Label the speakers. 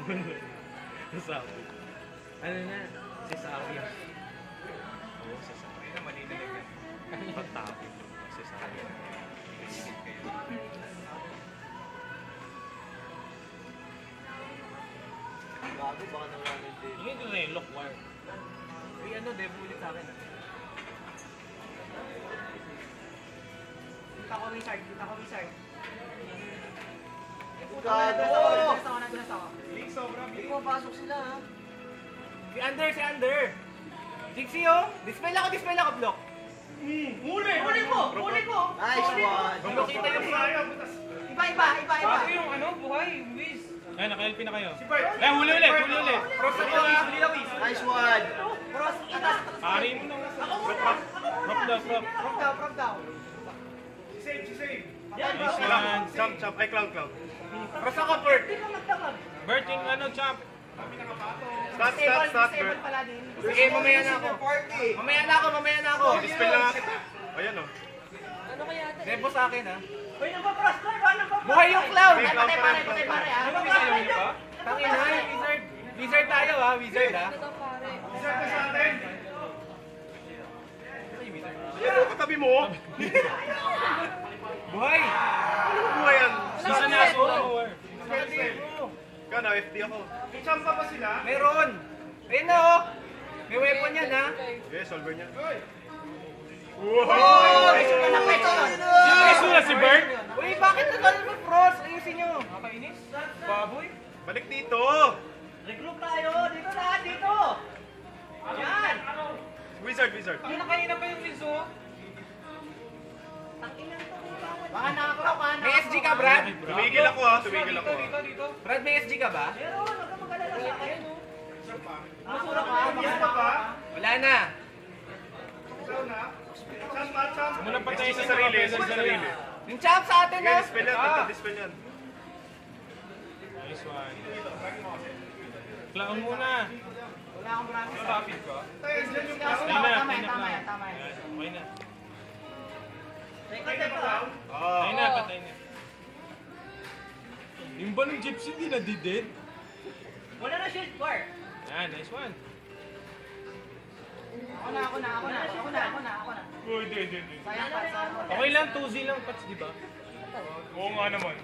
Speaker 1: Sasabi. Ano na? Sasabi. Oo, sasabi.
Speaker 2: Ayun na, mali na lang yan.
Speaker 1: Pagtapin mo. Sasabi.
Speaker 3: Bago, baka nangyari din.
Speaker 1: Hindi ko na yung lock wire.
Speaker 2: Uy, ano, debo ulit sa akin.
Speaker 4: Kita ko wizard, kita ko wizard.
Speaker 3: Gado!
Speaker 4: Bilis ako na, bilis ako.
Speaker 2: Leak, sobra,
Speaker 3: Hindi
Speaker 2: Leak.
Speaker 3: pumapasok sila ha.
Speaker 2: Si Under, si Under. Dixie, oh. Dispel ako, block.
Speaker 4: Huli mo! Huli ko!
Speaker 3: Nice one!
Speaker 2: Kung makita yung fire, butas.
Speaker 4: Iba.
Speaker 2: Bago yung ano, buhay, Wiz.
Speaker 1: Ay, naka-LP na kayo.
Speaker 2: Si Bert.
Speaker 1: Ay, huli ulit.
Speaker 2: Cross ako, Wiz, huli na, Wiz.
Speaker 3: Nice one!
Speaker 4: Cross, itas.
Speaker 1: Ari mo na. Prop daw.
Speaker 4: Prop down.
Speaker 2: Save.
Speaker 4: Yan,
Speaker 1: Nice one.
Speaker 2: Jump, ay cloud. Cross ako, Bert.
Speaker 4: Hindi ka magdamag.
Speaker 1: Bert, yung ano, champ.
Speaker 2: Start,
Speaker 4: Disable
Speaker 2: Bert.
Speaker 4: pala din.
Speaker 2: Sige, mamaya na ako. Mamaya na ako. Dispel lang ako. Ayan, oh.
Speaker 4: Ano kaya ito?
Speaker 2: Debo sa akin, ha.
Speaker 4: Uy, nagpa-cross ko! Nagpa-cross!
Speaker 2: Buhay yung cloud.
Speaker 4: Ay, patay pare, ha?
Speaker 2: Ayaw niyo ba? Tangin na, Wizard. Wizard tayo, ha. Wizard, ha. Wizard ka sa atin. Ano katabi mo? Buhay. Ano buhay yan?
Speaker 1: Isa na aso na wire.
Speaker 2: Kano, FD ako. May champa pa sila? Meron. Ayun na, oh. May weapon yan, ha. Okay, solver niya.
Speaker 4: Oh!
Speaker 1: Sino aso na si Bert?
Speaker 2: Uy, bakit nagkaroon mo cross? Ayusin nyo. Nakainis? Baboy? Balik dito.
Speaker 4: Regroup tayo! Dito lahat! Dito! Yan!
Speaker 2: Wizard.
Speaker 4: Hindi na kanina pa yung Wiz, oh. Tangina to. Baka nakakrock, ha?
Speaker 2: May SG ka, Brad? Tumigil ako, ha. Dito. Brad, may SG ka ba?
Speaker 4: Meron! Huwag ka mag-alala sa akin, oh.
Speaker 2: Masura ka? Wala na.
Speaker 1: Muna patayin sa sarili.
Speaker 2: Yung champ sa atin, ha?
Speaker 5: Dispel yan.
Speaker 1: Nice one. Clown muna.
Speaker 4: Wala akong maraming sa akin. Tama yan.
Speaker 1: Okay na.
Speaker 4: Teka.
Speaker 1: Patay na. Yung ba ng gypsy di na didid?
Speaker 4: Wala na shield bar.
Speaker 1: Yan, nice one.
Speaker 4: Ako na.
Speaker 1: Hindi.
Speaker 4: Sayang pa.
Speaker 1: Okay lang, 2Z lang, Pats, di ba?
Speaker 5: Oo nga naman.